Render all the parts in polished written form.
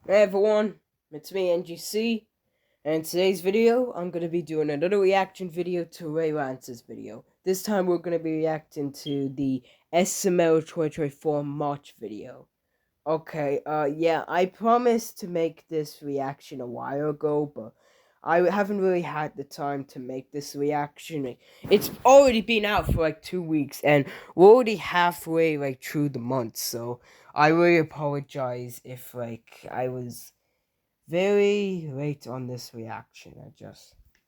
Hey everyone, it's me NGC, and in today's video, I'm going to be doing another reaction video to Ray Lance's video. This time we're going to be reacting to the SML 2024 March video. Okay, yeah, I promised to make this reaction a while ago, but I haven't really had the time to make this reaction. It's already been out for like 2 weeks, and we're already halfway like through the month, so I really apologize if like I was very late on this reaction.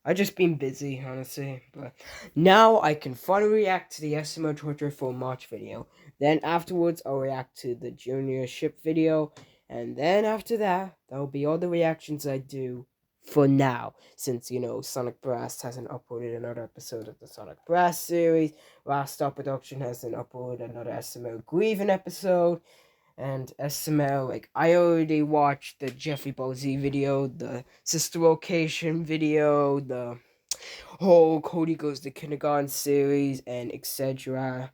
I just been busy, honestly. But now I can finally react to the SML 2024 March video. Then afterwards, I'll react to the Junior Ship video. And then after that, that'll be all the reactions I do for now. Since, Sonic Brass hasn't uploaded another episode of the Sonic Brass series. Last Star Production hasn't uploaded another SML Grieving episode. And SML, like, I already watched the Jeffrey Ball Z video, the Sister Location video, the whole Cody Goes to Kindergarten series, and etc.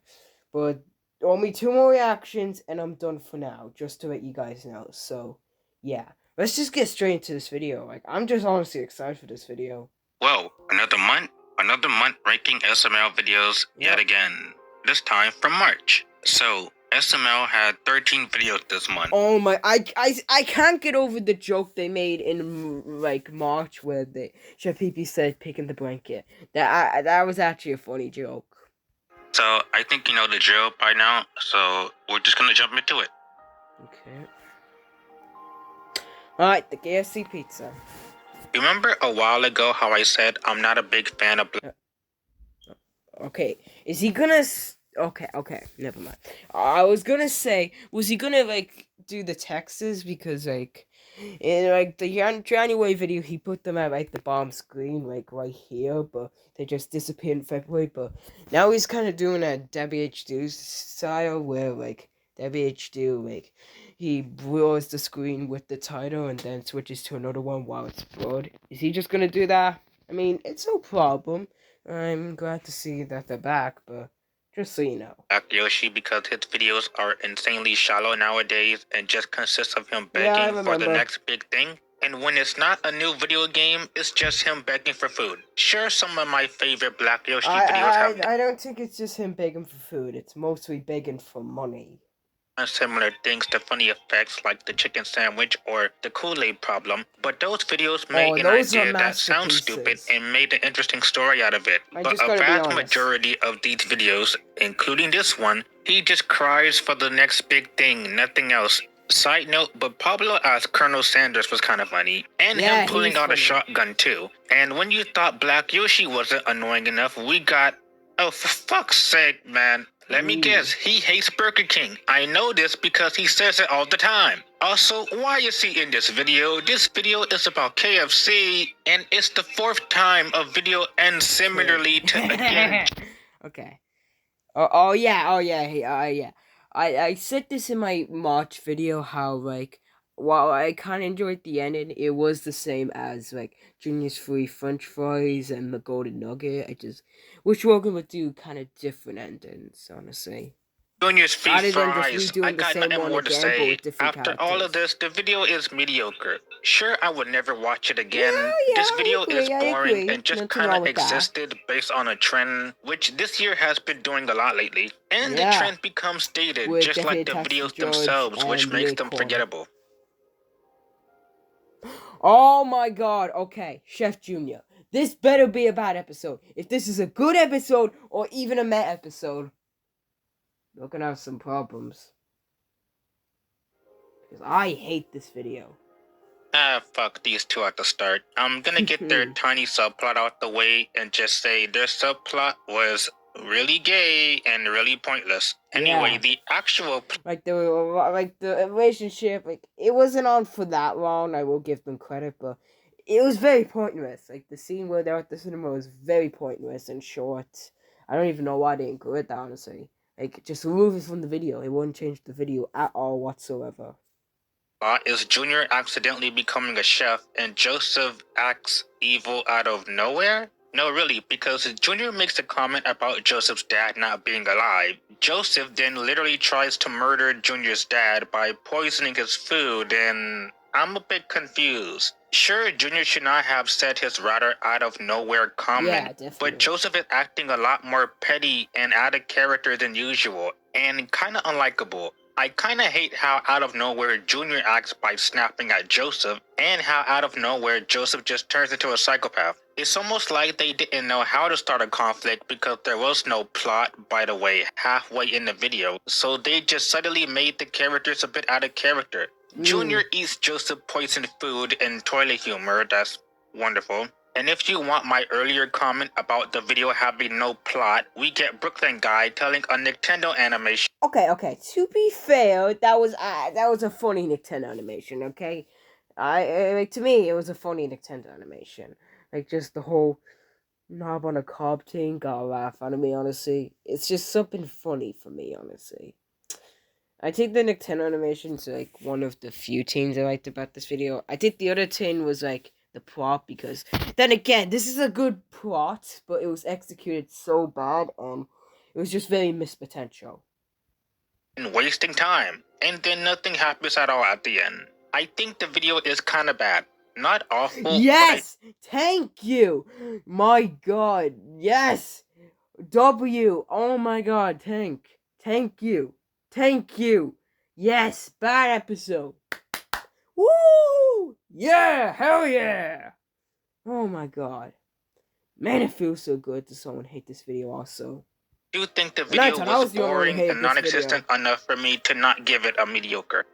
But only 2 more reactions, and I'm done for now, just to let you guys know. So, yeah. Let's just get straight into this video. Like, I'm just honestly excited for this video. Whoa, another month ranking SML videos yet again, this time from March. So, SML had 13 videos this month. Oh my, I can't get over the joke they made in, like, March where Chef Pee said picking the blanket. That was actually a funny joke. So, I think you know the drill by now, so we're just gonna jump into it. Okay. Alright, the KFC pizza. Remember a while ago how I said I'm not a big fan of... Okay, is he gonna... Okay, never mind. I was gonna say, was he gonna, like, do the Texas? Because, like, in, like, the January video, he put them at, like, the bottom screen, like, right here, but they just disappeared in February, but now he's kind of doing a WHD style, where, like, WHD, like, he blurs the screen with the title and then switches to another one while it's blurred. Is he just gonna do that? I mean, it's no problem. I'm glad to see that they're back, but just so you know. Black Yoshi, because his videos are insanely shallow nowadays and just consists of him begging for the next big thing. And when it's not a new video game, it's just him begging for food. Sure, some of my favorite Black Yoshi videos have... I don't think it's just him begging for food. It's mostly begging for money. Similar things to funny effects like the chicken sandwich or the Kool-Aid problem, but those videos made an idea that sounds stupid and made an interesting story out of it. But a vast majority of these videos, including this one, he just cries for the next big thing, nothing else. Side note, but Pablo as Colonel Sanders was kind of funny, and him pulling out a shotgun too. And when you thought Black Yoshi wasn't annoying enough, we got... Oh, for fuck's sake, man. Let me guess, he hates Burger King. I know this because he says it all the time. Also, why is he in this video? This video is about KFC, and it's the 4th time a video ends similarly to again. Okay. Yeah. I said this in my March video, how, like, while I kind of enjoyed the ending, it was the same as, like, Junior's Free French Fries and the Golden Nugget. I just wish Rogan would do kind of different endings, honestly. Junior's Free Fries, I got nothing more to say. After all of this, the video is mediocre. Sure, I would never watch it again. This video is boring and just kind of existed based on a trend, which this year has been doing a lot lately. And the trend becomes dated, just like the videos themselves, which makes them forgettable. Oh my god, okay, Chef Junior. This better be a bad episode. If this is a good episode or even a meh episode, we're gonna have some problems. Because I hate this video. Fuck these two at the start. I'm gonna get their tiny subplot out the way and just say their subplot was really gay and really pointless. Anyway, the actual... Like the relationship, like, it wasn't on for that long, I will give them credit, but it was very pointless. Like, the scene where they're at the cinema was very pointless and short. I don't even know why they included that, honestly. Like, just remove it from the video. It wouldn't change the video at all whatsoever. Is Junior accidentally becoming a chef and Joseph acts evil out of nowhere? No, really, because Junior makes a comment about Joseph's dad not being alive. Joseph then literally tries to murder Junior's dad by poisoning his food, and I'm a bit confused. Sure, Junior should not have said his rather out of nowhere comment, but Joseph is acting a lot more petty and out of character than usual, and kinda unlikable. I kinda hate how out of nowhere Junior acts by snapping at Joseph, and how out of nowhere Joseph just turns into a psychopath. It's almost like they didn't know how to start a conflict because there was no plot, by the way, halfway in the video, so they just suddenly made the characters a bit out of character. Junior eats Joseph poisoned food and toilet humor, that's wonderful. And if you want my earlier comment about the video having no plot, we get Brooklyn Guy telling a Nintendo animation. Okay. To be fair, that was a funny Nintendo animation. Okay, to me it was a funny Nintendo animation. Like just the whole knob on a cob thing got a laugh out of me. Honestly, it's just something funny for me. Honestly, I think the Nintendo animation is like one of the few things I liked about this video. I think the other thing was like the plot, because then again, this is a good plot, but it was executed so bad and it was just very missed potential. And wasting time, and then nothing happens at all at the end. I think the video is kind of bad. Not awful. Yes! Thank you! My god, yes! W, oh my god, thank you. Yes, bad episode. Woo! Yeah, hell yeah! Oh my god. Man, it feels so good to someone hate this video also. Do you think the video was boring and non-existent enough for me to not give it a mediocre?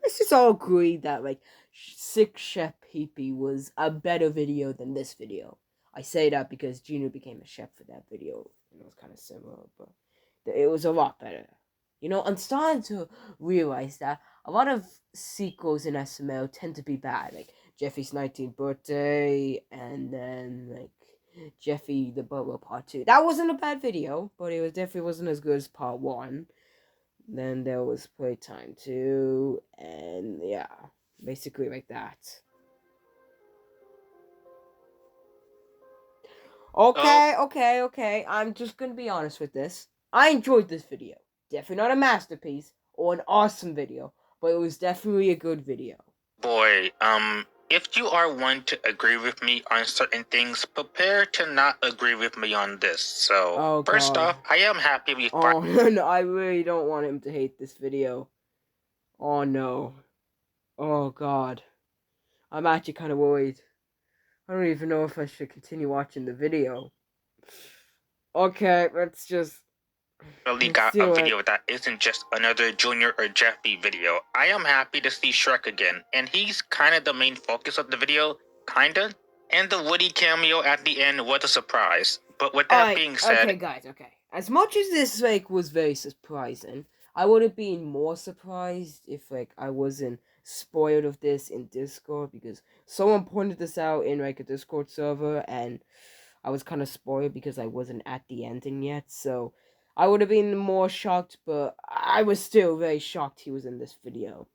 Let's just all agree that, like, Sick Chef Peepee was a better video than this video. I say that because Gino became a chef for that video. It was kind of similar, but it was a lot better. You know, I'm starting to realize that a lot of sequels in SML tend to be bad. Like, Jeffy's 19th birthday, and then, like, Jeffy the Butler Part 2. That wasn't a bad video, but it definitely wasn't as good as Part 1. Then there was Playtime 2, and yeah, basically like that. Okay. I'm just gonna be honest with this. I enjoyed this video. Definitely not a masterpiece or an awesome video, but it was definitely a good video. Boy, if you are one to agree with me on certain things, prepare to not agree with me on this. So, first off, I am happy we no, I really don't want him to hate this video. Oh no. Oh god. I'm actually kind of worried. I don't even know if I should continue watching the video. Okay, let's just... really got a video that isn't just another Junior or Jeffy video. I am happy to see Shrek again, and he's kind of the main focus of the video, kinda. And the Woody cameo at the end was a surprise. But with that being said... Okay, guys, okay. As much as this, like, was very surprising, I would have been more surprised if, like, I wasn't spoiled of this in Discord, because someone pointed this out in, like, a Discord server, and I was kind of spoiled because I wasn't at the ending yet, so I would have been more shocked, but I was still very shocked he was in this video.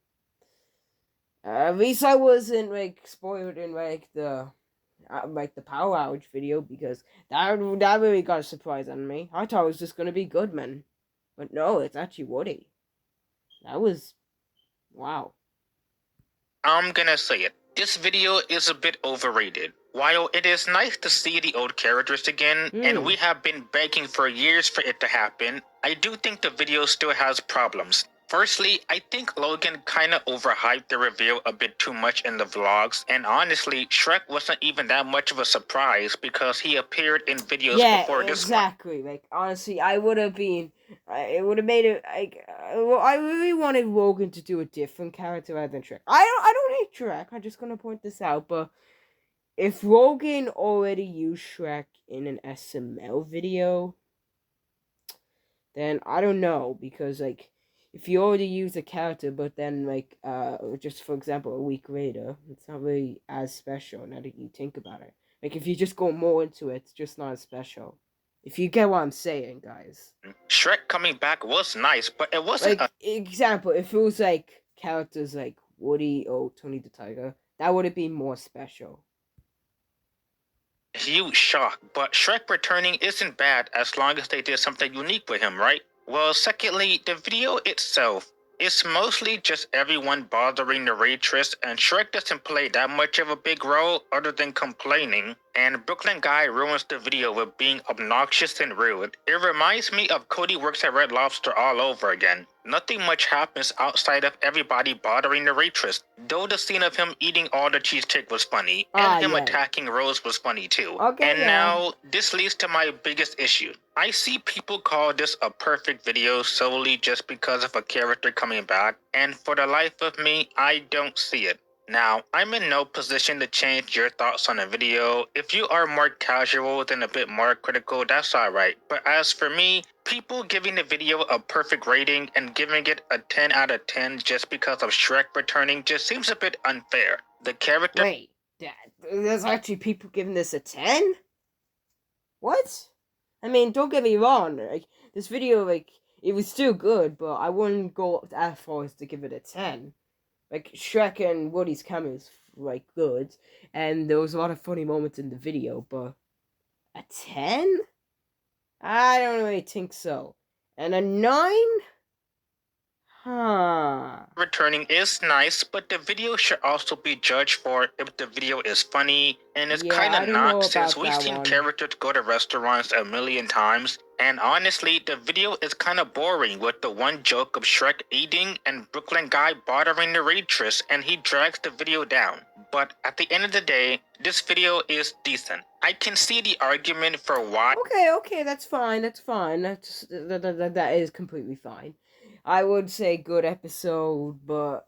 At least I wasn't, like, spoiled in, like the Power Outage video, because that really got a surprise on me. I thought it was just gonna be Goodman, but no, it's actually Woody. That was... wow. I'm gonna say it. This video is a bit overrated. While it is nice to see the old characters again, and we have been begging for years for it to happen, I do think the video still has problems. Firstly, I think Logan kinda overhyped the reveal a bit too much in the vlogs, and honestly, Shrek wasn't even that much of a surprise because he appeared in videos before this one. Exactly. Like, honestly, I would have been... it would have made it, like... well, I really wanted Logan to do a different character rather than Shrek. I don't hate Shrek, I'm just gonna point this out, but... if Logan already used Shrek in an SML video, then I don't know, because, like, if you already use a character, but then, like, just for example, a week later, it's not really as special now that you think about it. Like, if you just go more into it, it's just not as special. If you get what I'm saying, guys. Shrek coming back was nice, but it wasn't like, example, if it was, like, characters like Woody or Tony the Tiger, that would have been more special. Huge shock, but Shrek returning isn't bad as long as they did something unique with him, right? Well, secondly, the video itself, It's mostly just everyone bothering the waitress, and Shrek doesn't play that much of a big role other than complaining, and Brooklyn Guy ruins the video with being obnoxious and rude. It reminds me of Cody Works at Red Lobster all over again. Nothing much happens outside of everybody bothering the waitress, though the scene of him eating all the cheesecake was funny, and him attacking Rose was funny too. Now, this leads to my biggest issue. I see people call this a perfect video solely just because of a character coming back, and for the life of me, I don't see it. Now, I'm in no position to change your thoughts on a video. If you are more casual than a bit more critical, that's alright. But as for me, people giving the video a perfect rating and giving it a 10 out of 10 just because of Shrek returning just seems a bit unfair. The character— Wait, there's actually people giving this a 10? What? I mean, don't get me wrong, like, this video, like, it was still good, but I wouldn't go as far as to give it a 10. Like, Shrek and Woody's cameos, like, good, and there was a lot of funny moments in the video, but a 10? I don't really think so. And a 9? Returning is nice, but the video should also be judged for if the video is funny, and it's kind of not since we've seen characters go to restaurants a million times. And honestly, the video is kind of boring with the one joke of Shrek eating and Brooklyn Guy bothering the waitress, and he drags the video down. But at the end of the day, this video is decent. I can see the argument for why— Okay, that's fine, that is completely fine. I would say good episode, but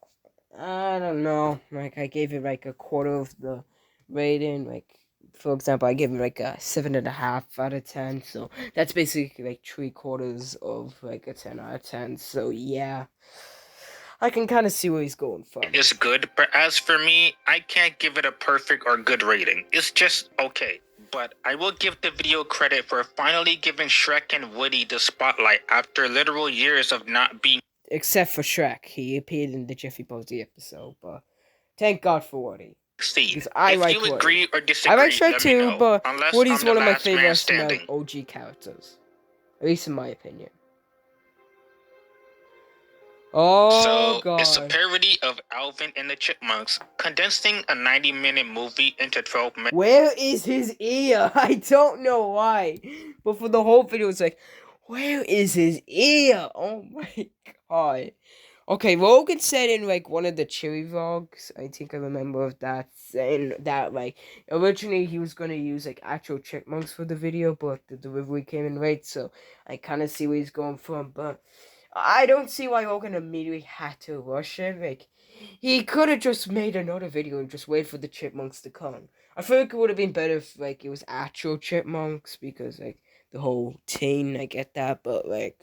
I don't know. Like, I gave it like a quarter of the rating. Like, for example, I gave it like a 7.5 out of 10. So that's basically like 3/4 of like a 10 out of 10. So yeah, I can kind of see where he's going from. It's good, but as for me, I can't give it a perfect or good rating. It's just okay. But I will give the video credit for finally giving Shrek and Woody the spotlight after literal years of not being— except for Shrek. He appeared in the Jeffy Posey episode, but thank God for Woody. Because I like Woody. Agree or disagree, I like Shrek too, but Woody's one of my favorite SML OG characters. At least in my opinion. Oh, God. It's a parody of Alvin and the Chipmunks, condensing a 90-minute movie into 12 minutes. Where is his ear? I don't know why. But for the whole video, it's like, where is his ear? Oh my God. Okay, Rogan said in like one of the Chili vlogs, I think I remember of that, saying that like originally he was gonna use like actual chipmunks for the video, but the delivery came in late, so I kind of see where he's going from. But I don't see why Rogan immediately had to rush it. Like, he could have just made another video and just wait for the chipmunks to come. I feel like it would have been better if like it was actual chipmunks, because like the whole team, I get that, but like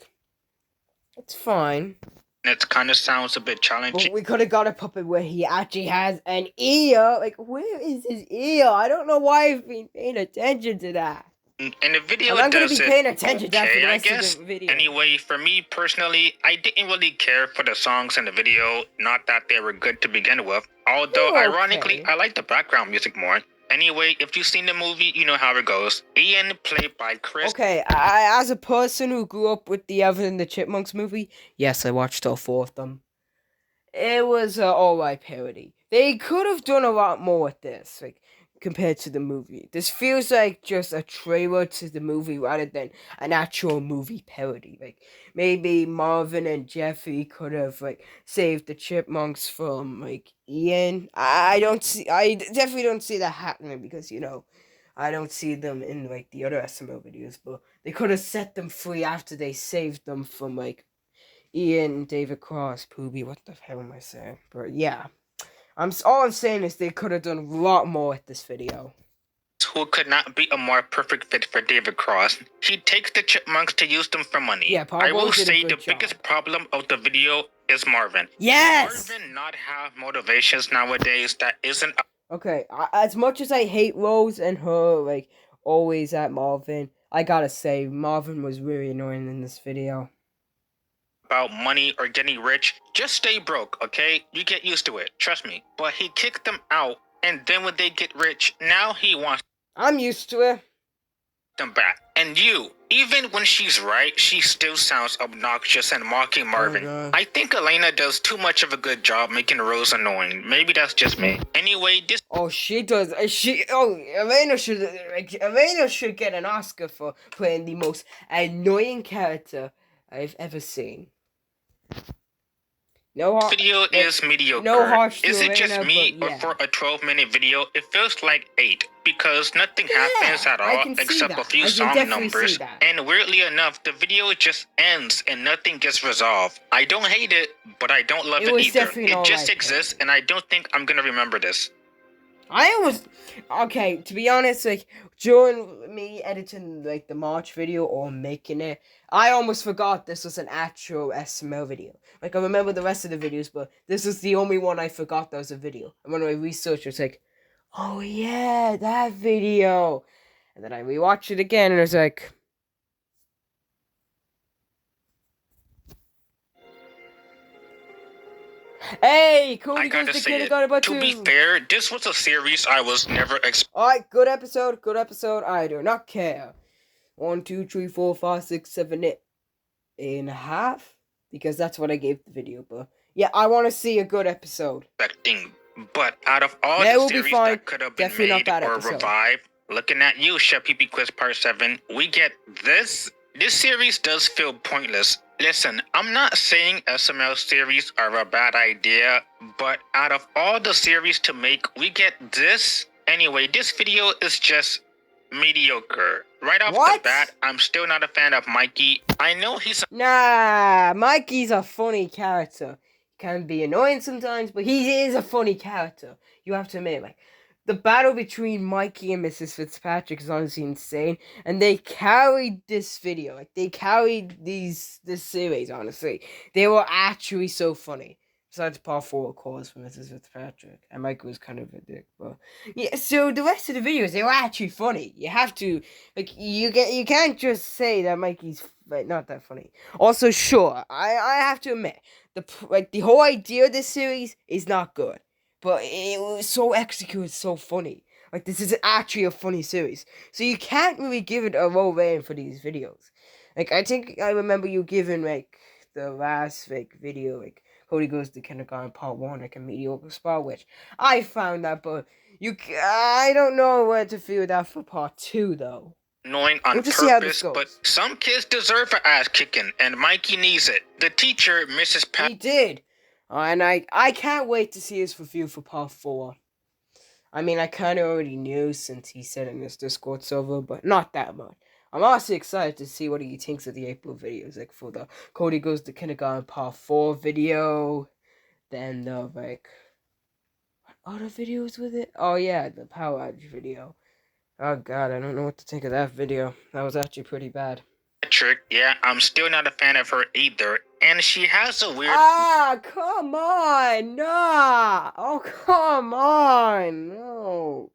it's fine. It kind of sounds a bit challenging. But we could have got a puppet where he actually has an ear. Like, where is his ear? I don't know why I've been paying attention to that. And the video I'm going to be paying attention to that for the rest of the video. Anyway, for me personally, I didn't really care for the songs in the video. Not that they were good to begin with. Although, ironically, I like the background music more. Anyway, if you've seen the movie, you know how it goes. Ian, played by Chris. Okay, as a person who grew up with the Alvin and the Chipmunks movie, yes, I watched all 4 of them. It was an alright parody. They could have done a lot more with this, like, compared to the movie. This feels like just a trailer to the movie rather than an actual movie parody. Like, maybe Marvin and Jeffy could have like saved the chipmunks from like Ian. I definitely don't see that happening, because you know I don't see them in like the other SML videos, but they could have set them free after they saved them from like Ian, David Cross, Poobie, what the hell am I saying? But yeah, all I'm saying is they could have done a lot more with this video. Who could not be a more perfect fit for David Cross. He takes the chipmunks to use them for money. Yeah, I will say the biggest problem of the video is Marvin. Yes! Marvin not have motivations nowadays that isn't— Okay, as much as I hate Rose and her, like, always at Marvin, I gotta say, Marvin was really annoying in this video. About money or getting rich, just stay broke, okay? You get used to it, trust me. But he kicked them out, and then when they get rich, now he wants— I'm used to it. them back. And you, Even when she's right, she still sounds obnoxious and mocking Marvin. I think Elena does too much of a good job making Rose annoying. Maybe that's just me. Anyway, this. Oh, she does. Elena should get an Oscar for playing the most annoying character I've ever seen. Video is mediocre. No harsh Is it Elena, just me, yeah. or for a 12-minute video, it feels like 8 because nothing happens at all except a few song numbers. And weirdly enough, the video just ends and nothing gets resolved. I don't hate it, but I don't love it either. It just exists, and I don't think I'm gonna remember this. Okay, to be honest, like, during me editing, like, the March video or making it, I almost forgot this was an actual SML video. Like, I remember the rest of the videos, but this was the only one I forgot that was a video. And when I researched, it's like, oh yeah, that video. And then I rewatched it again, and it's like... Hey, Cody goes to kindergarten about to be fair, this was a series I was never Alright, good episode. I do not care. 1, 2, 3, 4, 5, 6, 7, 8 and a half, because that's what I gave the video. But yeah, I want to see a good episode. But out of all the series that could have been made or revived, looking at you, Chef PP Quiz Part 7, we get this. This series does feel pointless. Listen, I'm not saying SML series are a bad idea, but out of all the series to make, we get this. Anyway, this video is just mediocre. Right off the bat, I'm still not a fan of Mikey. I know he's... Nah, Mikey's a funny character. Can be annoying sometimes, but he is a funny character. You have to admit, like, the battle between Mikey and Mrs. Fitzpatrick is honestly insane, and they carried this video. Like, they carried this series, honestly. They were actually so funny. Besides part 4, of course, for Mrs. Fitzpatrick. And Mikey was kind of a dick, but... yeah, so the rest of the videos, they were actually funny. You have to... like, you can't just say that Mikey's, like, not that funny. Also, sure, I have to admit, the whole idea of this series is not good. But it was so executed, so funny. Like, this is actually a funny series. So you can't really give it a low rating for these videos. Like, I think I remember you giving, like, the last, like, video, like, Cody Goes to Kindergarten Part 1, like, a mediocre spot, which I found that, but I don't know where to feel that for Part 2, though. Annoying on purpose, but some kids deserve an ass kicking, and Mikey needs it. The teacher, Mrs. Pat... He did. And I can't wait to see his review for Part 4. I mean, I kind of already knew since he said in his Discord server, but not that much. I'm also excited to see what he thinks of the April videos, like for the Cody Goes to Kindergarten Part 4 video, then the, like, what other videos with it? Oh yeah, the Power Outage video. Oh god, I don't know what to think of that video. That was actually pretty bad. Yeah, I'm still not a fan of her either, and she has a weird... ah, come on, nah! Oh, come on, no.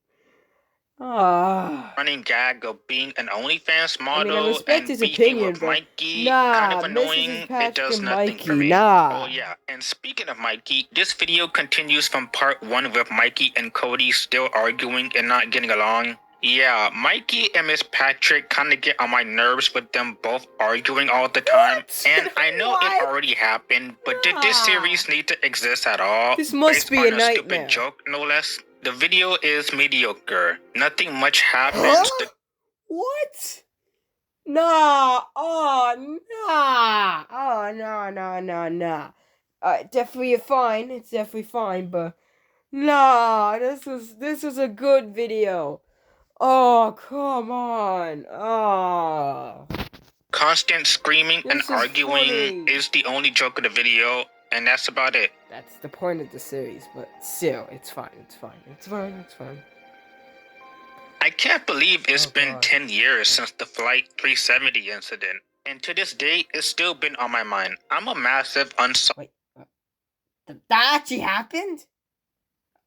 Running gag of being an OnlyFans model and beefing with Mikey, kind of annoying. It does nothing for me. Oh yeah, and speaking of Mikey, this video continues from Part 1 with Mikey and Cody still arguing and not getting along. Yeah, Mikey and Miss Patrick kind of get on my nerves with them both arguing all the time. And I know it already happened, but did this series need to exist at all? This must be a nightmare. Stupid joke, no less. The video is mediocre. Nothing much happens. Huh? What? Nah. Oh, nah. Oh, nah. Definitely fine. It's definitely fine, but nah. This was a good video. Oh, come on. Oh. Constant screaming and arguing is the only joke of the video, and that's about it. That's the point of the series, but still, it's fine. I can't believe it's been 10 years since the Flight 370 incident, and to this day, it's still been on my mind. I'm a massive Wait, that actually happened?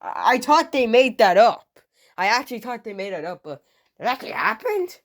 I thought they made that up. I actually thought they made it up, but that actually happened?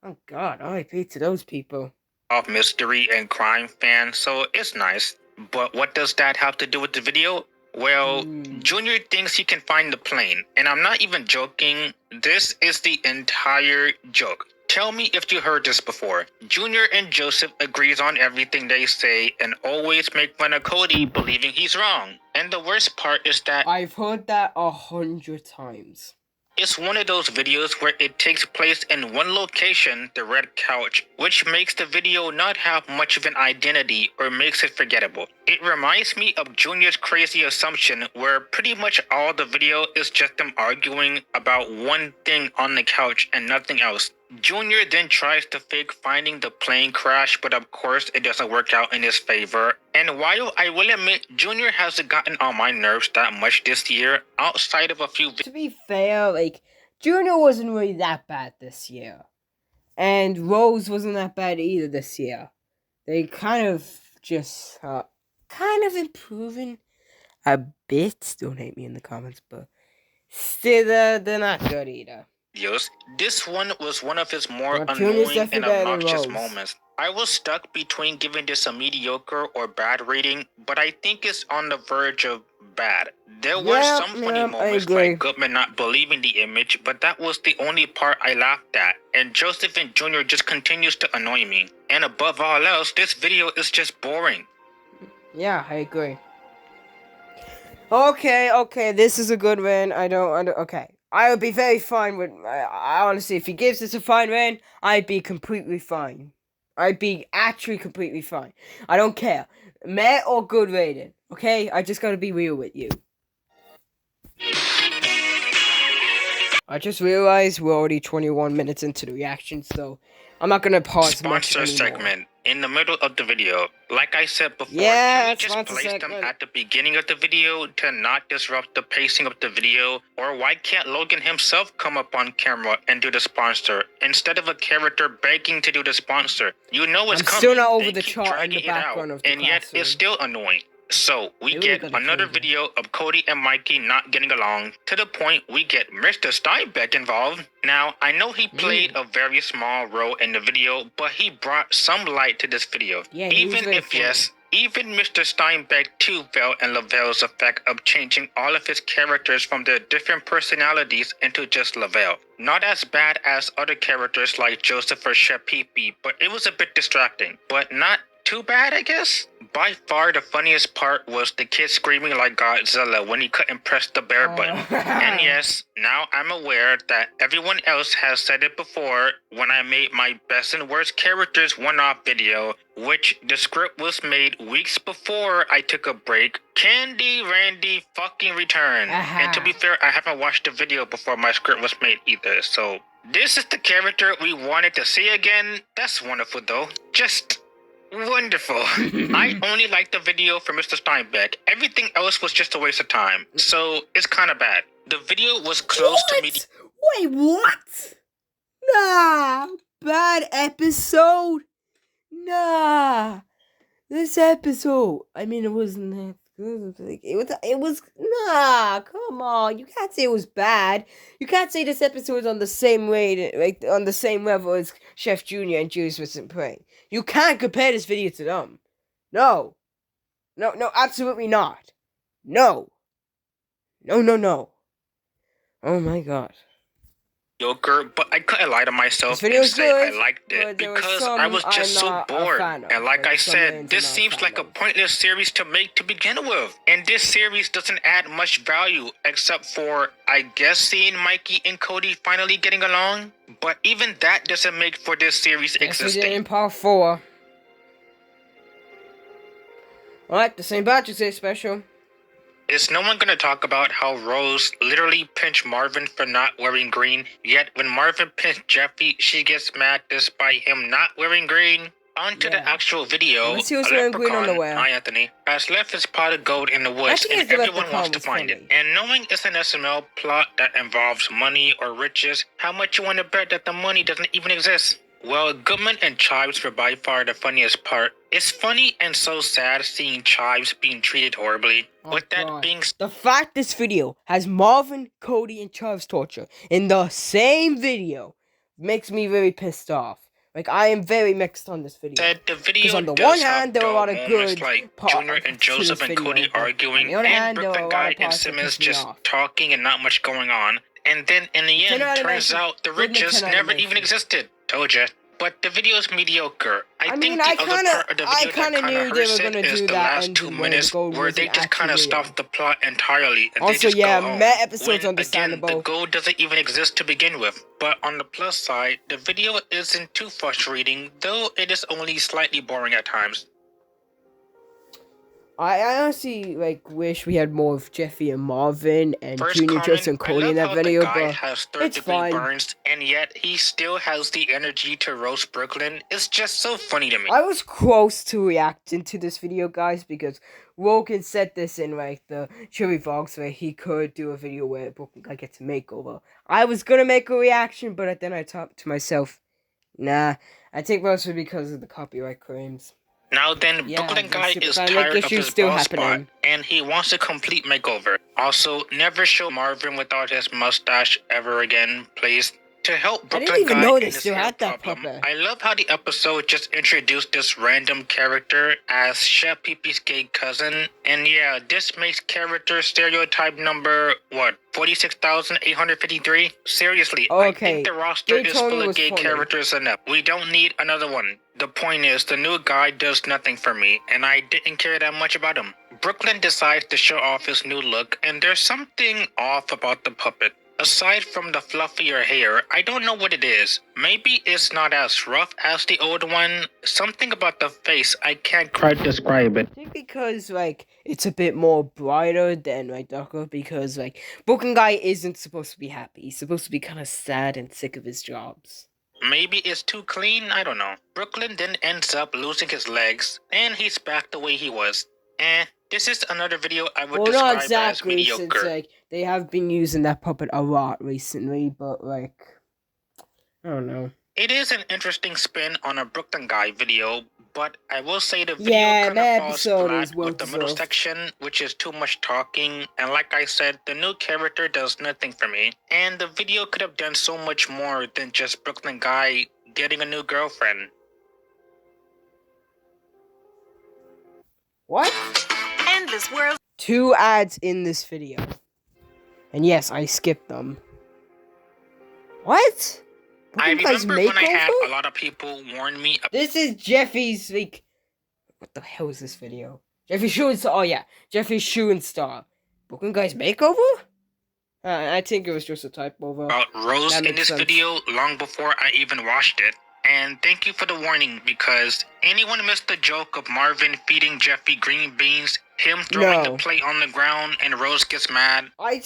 Oh god, RIP to those people. Of mystery and crime fan, so it's nice. But what does that have to do with the video? Well, Junior thinks he can find the plane, and I'm not even joking. This is the entire joke. Tell me if you heard this before. Junior and Joseph agrees on everything they say and always make fun of Cody believing he's wrong. And the worst part is that I've heard that 100 times. It's one of those videos where it takes place in one location, the red couch, which makes the video not have much of an identity or makes it forgettable. It reminds me of Junior's crazy assumption where pretty much all the video is just them arguing about one thing on the couch and nothing else. Junior then tries to fake finding the plane crash, but of course it doesn't work out in his favor. And while I will admit Junior hasn't gotten on my nerves that much this year, outside of a few To be fair, like, Junior wasn't really that bad this year. And Rose wasn't that bad either this year. They kind of just, kind of improving a bit. Don't hate me in the comments, but still, they're not good either. This one was one of his more annoying and obnoxious moments. I was stuck between giving this a mediocre or bad rating, but I think it's on the verge of bad. There were some funny moments like Goodman not believing the image, but that was the only part I laughed at, and Joseph and Junior just continues to annoy me. And above all else, this video is just boring. Yeah, I agree. Okay, this is a good win. Okay. I would be very fine with, I honestly, if he gives this a fine win, I'd be completely fine. I'd be actually completely fine. I don't care. Meh or good rating, okay? I just gotta be real with you. I just realized we're already 21 minutes into the reaction, so I'm not gonna pause much anymore. Sponsor segment in the middle of the video. Like I said before, can we just place them at the beginning of the video to not disrupt the pacing of the video? Or why can't Logan himself come up on camera and do the sponsor instead of a character begging to do the sponsor? You know it's coming. Still not over the chart in the background of the and yet it's still annoying. So, we get another video of Cody and Mikey not getting along, to the point we get Mr. Steinbeck involved. Now, I know he played a very small role in the video, but he brought some light to this video. Yeah, even Mr. Steinbeck too fell in Lavelle's effect of changing all of his characters from their different personalities into just Lavelle. Not as bad as other characters like Joseph or Chef Pee-Pee, but it was a bit distracting. But not too bad, I guess. By far the funniest part was the kid screaming like Godzilla when he couldn't press the bear button. And yes, now I'm aware that everyone else has said it before when I made my best and worst characters one-off video, which the script was made weeks before I took a break. Candy Randy fucking return. And to be fair, I haven't watched the video before my script was made either, so this is the character we wanted to see again. That's wonderful though. Just wonderful. I only liked the video for Mr. Steinbeck. Everything else was just a waste of time. So, it's kind of bad. The video was close to me. Wait, what? Nah. Bad episode? Nah. This episode, I mean, it wasn't that good. It was, nah, come on. You can't say it was bad. You can't say this episode was on the same rate, like, on the same level as Chef Jr. and Juice wasn't playing. You can't compare this video to them. No, absolutely not. No. Oh my god. But I couldn't lie to myself and say I liked it because I was just so bored. And like I said, this seems like a pointless series to make to begin with. And this series doesn't add much value except for, I guess, seeing Mikey and Cody finally getting along. But even that doesn't make for this series existing. We did in part 4. Alright, the St. Patrick's Day special. Is no one gonna talk about how Rose literally pinched Marvin for not wearing green, yet when Marvin pinched Jeffy, she gets mad despite him not wearing green? On to the actual video. He was wearing green on the way. Hi, Anthony. Has left his pot of gold in the woods and everyone wants to find it. And knowing it's an SML plot that involves money or riches, how much you want to bet that the money doesn't even exist? Well, Goodman and Chives were by far the funniest part. It's funny and so sad seeing Chives being treated horribly. With that being the fact this video has Marvin, Cody, and Chives torture in the same video makes me very pissed off. Like, I am very mixed on this video. Because on the one hand, there were a lot of good like Junior and Joseph and Cody arguing, and the guy and Simmons just talking and not much going on. And then in the end, turns out the riches never even existed. Told ya. But the video is mediocre. I think the other part of the video that kind of hurts it is the last 2 minutes where they just kind of stop the plot entirely and also, they just go home. Met episodes when, understandable. Again, the goal doesn't even exist to begin with. But on the plus side, the video isn't too frustrating, though it is only slightly boring at times. I honestly wish we had more of Jeffy and Marvin and Junior, Joseph, and Cody in that video, but it's fine. Burns, and yet he still has the energy to roast Brooklyn. It's just so funny to me. I was close to reacting to this video, guys, because Rogan said this in the Chili Vlogs where he could do a video where Brooklyn Guy gets a makeover. I was gonna make a reaction, but then I thought to myself, nah, I think mostly because of the copyright claims. Now then, Brooklyn Guy is tired of his bald spot, and he wants a complete makeover. Also, never show Marvin without his mustache ever again, please. To help Brooklyn Guy in his hair problem, I love how the episode just introduced this random character as Chef Pee-Pee's gay cousin. And yeah, this makes character stereotype number, 46,853? Seriously, I think the roster is full of gay characters enough. We don't need another one. The point is, the new guy does nothing for me, and I didn't care that much about him. Brooklyn decides to show off his new look, and there's something off about the puppet. Aside from the fluffier hair, I don't know what it is. Maybe it's not as rough as the old one. Something about the face, I can't quite describe it. I think because, it's a bit more brighter than, darker, because, Brooklyn Guy isn't supposed to be happy. He's supposed to be kind of sad and sick of his jobs. Maybe it's too clean, I don't know. Brooklyn then ends up losing his legs, and he's back the way he was. This is another video I would describe as mediocre. Since, they have been using that puppet a lot recently, but, I don't know. It is an interesting spin on a Brooklyn Guy video, but I will say the video kind of falls flat with the middle section, which is too much talking, and like I said, the new character does nothing for me, and the video could have done so much more than just Brooklyn Guy getting a new girlfriend. What? Endless World. 2 ads in this video. And yes, I skipped them. What? I remember when I had a lot of people warn me. This is Jeffy's, what the hell is this video? Jeffy Shooting Star. Oh yeah, Jeffy Shooting Star. Brooklyn Guy's makeover? I think it was just a typo. About Rose in this video long before I even watched it. And thank you for the warning, because anyone missed the joke of Marvin feeding Jeffy green beans, him throwing the plate on the ground, and Rose gets mad? I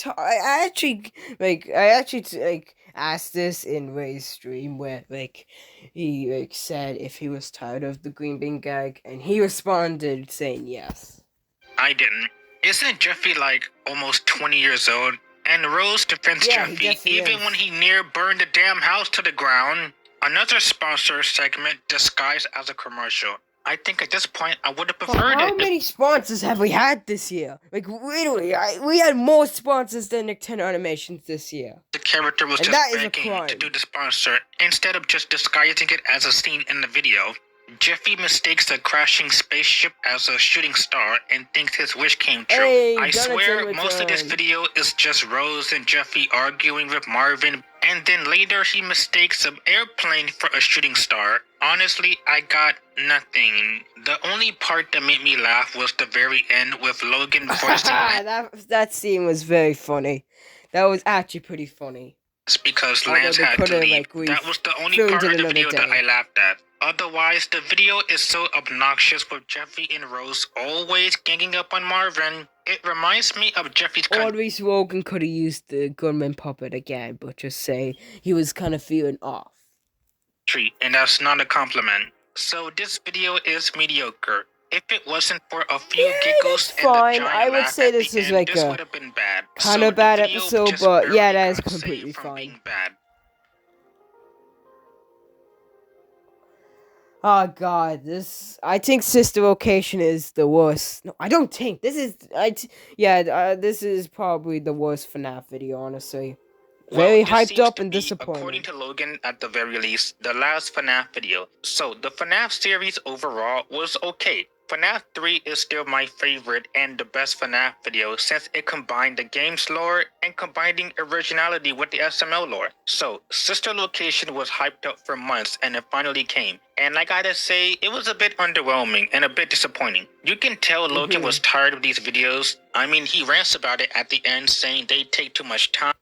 actually asked this in Ray's stream where, he, said if he was tired of the green bean gag, and he responded saying yes. I didn't. Isn't Jeffy, almost 20 years old? And Rose defends Jeffy even when he near burned the damn house to the ground. Another sponsor segment disguised as a commercial. I think at this point I would have preferred it. How many sponsors have we had this year? Literally, we had more sponsors than Nintendo Animations this year. The character was just begging to do the sponsor instead of just disguising it as a scene in the video. Jeffy mistakes a crashing spaceship as a shooting star and thinks his wish came true. I swear most of this video is just Rose and Jeffy arguing with Marvin, and then later he mistakes an airplane for a shooting star. Honestly, I got nothing. The only part that made me laugh was the very end with Logan voicing that scene was very funny. That was actually pretty funny. It's because Lance had to leave. That was the only part of the video that I laughed at. Otherwise, the video is so obnoxious with Jeffy and Rose always ganging up on Marvin. It reminds me of Jeffy's... Always Rogan could have used the gunman puppet again, but just say he was kind of feeling off. Treat, and that's not a compliment. So this video is mediocre. If it wasn't for a few giggles and the giant I would say this is this would have been bad. Kind of bad episode, but yeah, that is completely fine. Oh god, I think Sister Location is the worst. No, I don't think. This is probably the worst FNAF video, honestly. Very hyped up and disappointing. According to Logan, at the very least, the last FNAF video. So, the FNAF series overall was okay. FNAF 3 is still my favorite and the best FNAF video since it combined the game's lore and combining originality with the SML lore. So, Sister Location was hyped up for months and it finally came. And I gotta say, it was a bit underwhelming and a bit disappointing. You can tell Logan was tired of these videos. I mean, he rants about it at the end saying they take too much time.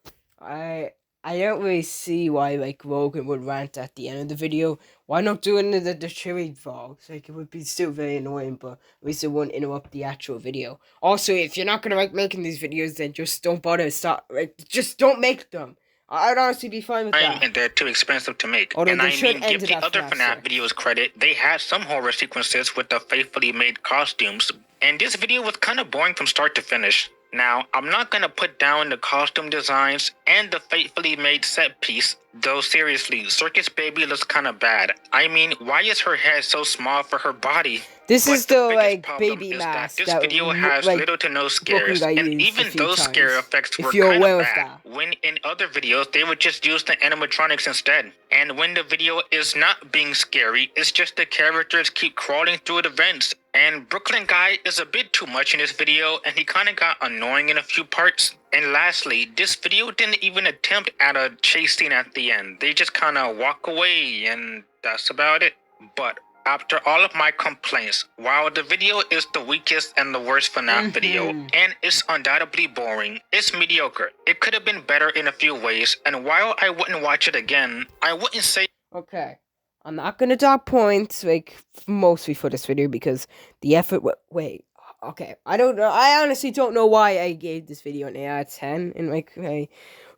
I don't really see why like Logan would rant at the end of the video. Why not do it in the cherry vlogs? Like it would be still very annoying, but at least it wouldn't interrupt the actual video. Also, if you're not gonna like making these videos, then just don't bother. Stop. Like just don't make them. I'd honestly be fine with that. And they're too expensive to make. Although and I mean, give the other FNAF videos credit. They had some horror sequences with the faithfully made costumes, and this video was kind of boring from start to finish. Now, I'm not gonna put down the costume designs and the faithfully made set piece, though seriously, Circus Baby looks kinda bad. I mean, why is her head so small for her body? This is the like baby mask this video has like, little to no scares, and even those scare effects were kind of bad. When in other videos, they would just use the animatronics instead. And when the video is not being scary, it's just the characters keep crawling through the vents. And Brooklyn Guy is a bit too much in this video, and he kinda got annoying in a few parts. And lastly, this video didn't even attempt at a chase scene at the end. They just kinda walk away, and that's about it. But after all of my complaints, while the video is the weakest and the worst FNAF video, and it's undoubtedly boring, it's mediocre. It could have been better in a few ways, and while I wouldn't watch it again, I wouldn't say... Okay, I'm not gonna drop points, like, mostly for this video, because the effort... Wait, okay, I don't know, I honestly don't know why I gave this video an 8 out of 10 in, like, my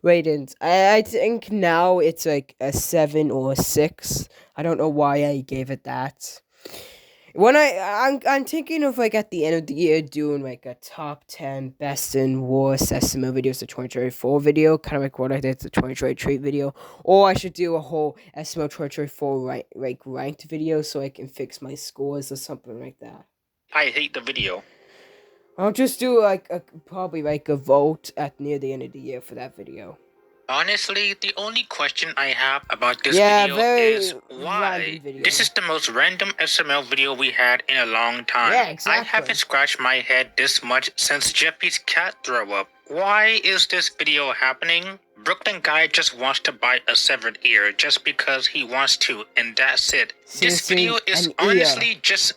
ratings. I think now it's like a 7 or a 6. I don't know why I gave it that. When I'm thinking of like at the end of the year doing like a top 10 best and worst SML videos, the 2024 video, kind of like what I did the 2023 video, or I should do a whole SML 2024 ranked video so I can fix my scores or something like that. I hate the video. I'll just do like probably like a vote at near the end of the year for that video. Honestly, the only question I have about this video is why? This is the most random SML video we had in a long time. Yeah, exactly. I haven't scratched my head this much since Jeffy's cat threw up. Why is this video happening? Brooklyn Guy just wants to bite a severed ear just because he wants to, and that's it. This video is honestly just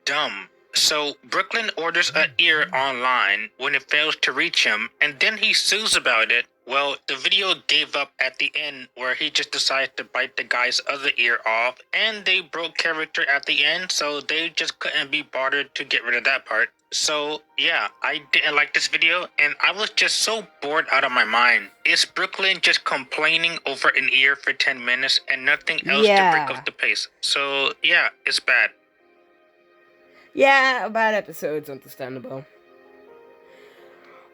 dumb. So, Brooklyn orders an ear online when it fails to reach him, and then he sues about it. Well, the video gave up at the end where he just decided to bite the guy's other ear off, and they broke character at the end, so they just couldn't be bothered to get rid of that part. So, yeah, I didn't like this video, and I was just so bored out of my mind. Is Brooklyn just complaining over an ear for 10 minutes and nothing else to break up the pace? So, yeah, it's bad. Yeah, a bad episode's understandable.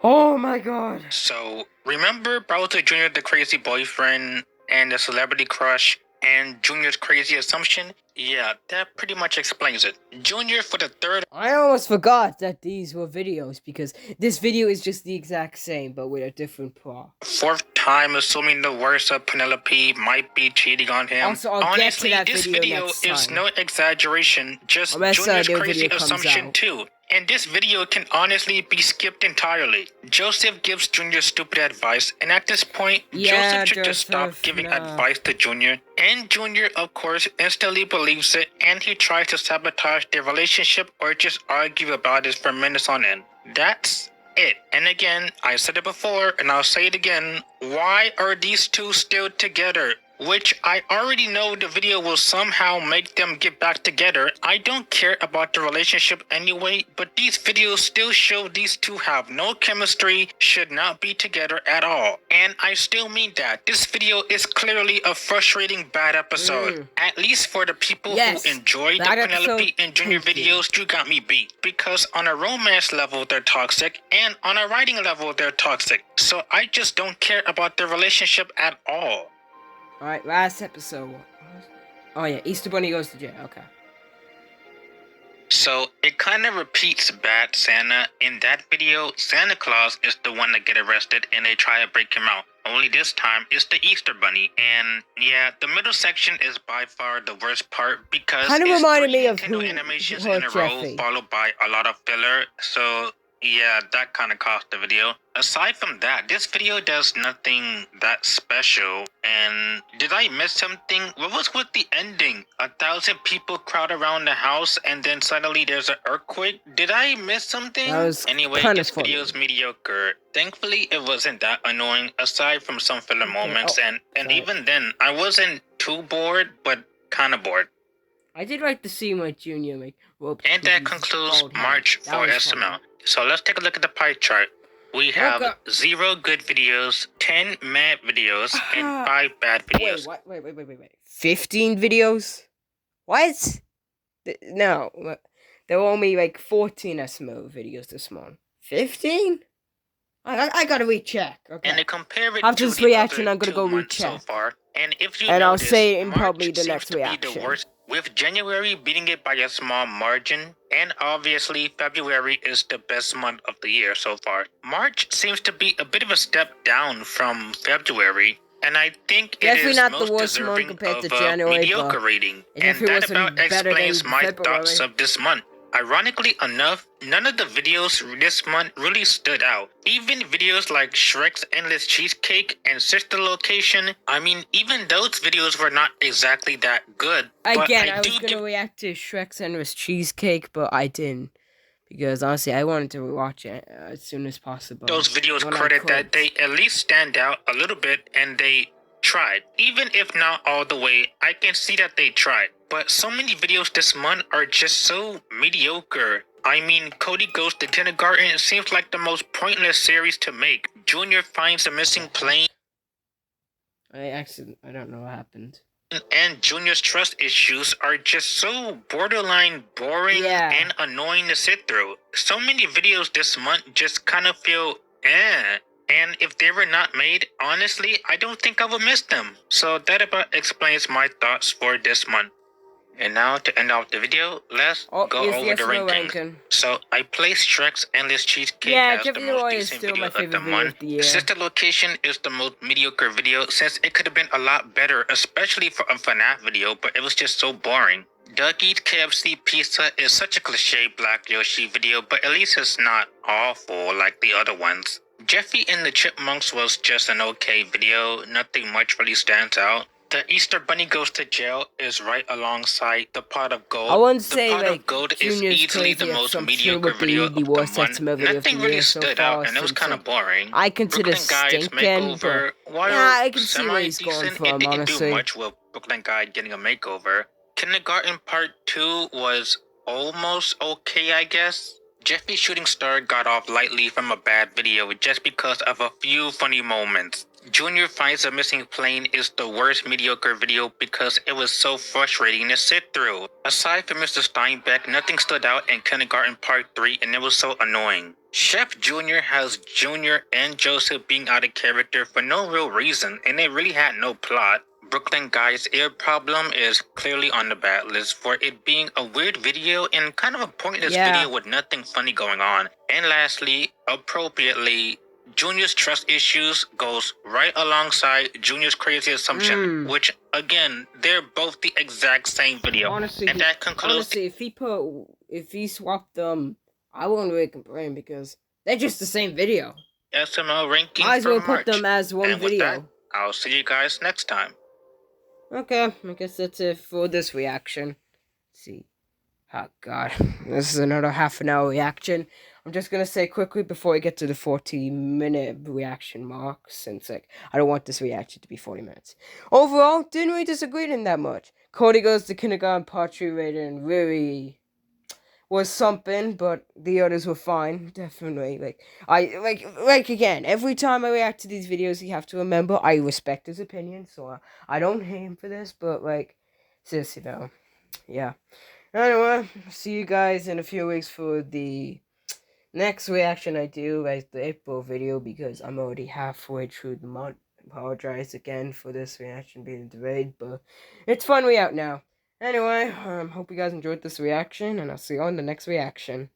Oh my god. So, remember Bowser Jr., the crazy boyfriend, and the celebrity crush, and Junior's crazy assumption? Yeah, that pretty much explains it. Junior for the third... I almost forgot that these were videos, because this video is just the exact same, but with a different plot. Fourth time assuming the worst of Penelope might be cheating on him. Also, I'll get to that this video is no exaggeration, just Junior's crazy assumption too. And this video can honestly be skipped entirely. Joseph gives Junior stupid advice, and at this point, Joseph should just stop giving advice to Junior. And Junior, of course, instantly believes it, and he tries to sabotage their relationship or just argue about it for minutes on end. That's it. And again, I said it before, and I'll say it again, why are these two still together? Which I already know the video will somehow make them get back together. I don't care about the relationship anyway, but these videos still show these two have no chemistry, should not be together at all. And I still mean that. This video is clearly a frustrating bad episode. At least for the people who enjoy the Penelope and Junior videos, you got me beat. Because on a romance level, they're toxic, and on a writing level, they're toxic. So I just don't care about their relationship at all. Alright, last episode. Oh yeah, Easter Bunny goes to jail, okay. So, it kind of repeats Bad Santa. In that video, Santa Claus is the one that get arrested and they try to break him out. Only this time it's the Easter Bunny, and yeah, the middle section is by far the worst part because kind of it's reminded me three of Nintendo animations in a row followed by a lot of filler. So yeah, that kind of cost the video. Aside from that, this video does nothing that special. And did I miss something? What was with the ending? 1,000 people crowd around the house and then suddenly there's an earthquake? Did I miss something? That was anyway, this video is mediocre. Thankfully, it wasn't that annoying aside from some filler moments. And even then, I wasn't too bored, but kind of bored. I did like to see my junior like ropes. And that concludes March for SML. So let's take a look at the pie chart. We have 0 good videos, 10 mad videos, and 5 bad videos. Wait. 15 videos? What? No. There were only like 14 SML videos this month. 15? I gotta recheck. Okay. And to compare it after to this reaction, I'm gonna go so recheck. far. And if you and notice, I'll say it in March probably the seems next to be reaction. the worst, with January beating it by a small margin, and obviously February is the best month of the year so far. March seems to be a bit of a step down from February, and I think definitely it is not most the worst deserving month compared of to January, mediocre rating. And that about explains my thoughts of this month. Ironically enough, none of the videos this month really stood out. Even videos like Shrek's Endless Cheesecake and Sister Location, I mean, even those videos were not exactly that good. Again, I was gonna react to Shrek's Endless Cheesecake, but I didn't. Because honestly, I wanted to rewatch it as soon as possible. Those videos credit that they at least stand out a little bit and they tried. Even if not all the way, I can see that they tried. But so many videos this month are just so mediocre. I mean, Cody Goes to Kindergarten seems like the most pointless series to make. Junior finds a missing plane. I don't know what happened. And Junior's trust issues are just so borderline boring and annoying to sit through. So many videos this month just kind of feel eh. And if they were not made, honestly, I don't think I would miss them. So that about explains my thoughts for this month. And now to end off the video, let's go over the rankings. So I placed Shrek's Endless Cheesecake as the most decent video of the month. Sister Location is the most mediocre video since it could have been a lot better, especially for a FNAF video, but it was just so boring. Doug Eats KFC Pizza is such a cliche Black Yoshi video, but at least it's not awful like the other ones. Jeffy and the Chipmunks was just an okay video, nothing much really stands out. The Easter Bunny Goes to Jail is right alongside The Pot of Gold. I wouldn't say The Pot of Gold is easily the most mediocre video of the month. Nothing really stood out, and it was kind of boring. I consider Stinkin', but I can see where he's going from, it didn't honestly. do much with Brooklyn Guy getting a makeover. Kindergarten Part 2 was almost okay, I guess. Jeffy Shooting Star got off lightly from a bad video just because of a few funny moments. Junior Finds a Missing Plane is the worst mediocre video because it was so frustrating to sit through. Aside from Mr. Steinbeck, nothing stood out in Kindergarten Part 3 and it was so annoying. Chef Junior has Junior and Joseph being out of character for no real reason and it really had no plot. Brooklyn Guy's ear problem is clearly on the bad list for it being a weird video and kind of a pointless video with nothing funny going on. And lastly, appropriately, Junior's trust issues goes right alongside Junior's crazy assumption, which again, they're both the exact same video. Honestly, and that concludes. Honestly, if he swapped them, I wouldn't really complain because they're just the same video. SML ranking might as well for March. Put them as one and video. With that, I'll see you guys next time. Okay, I guess that's it for this reaction. Let's see. Oh god, this is another half an hour reaction. I'm just gonna say quickly before I get to the 40-minute reaction mark, since I don't want this reaction to be 40 minutes. Overall, didn't really disagree in that much. Cody Goes to Kindergarten Part 3 rating really was something, but the others were fine, definitely. Again, every time I react to these videos, you have to remember I respect his opinion, so I don't hate him for this, but sis, yeah. Anyway, see you guys in a few weeks for the next reaction I do, the April video, because I'm already halfway through the month. Apologize again for this reaction being delayed, but it's finally out now. Anyway, hope you guys enjoyed this reaction, and I'll see you on the next reaction.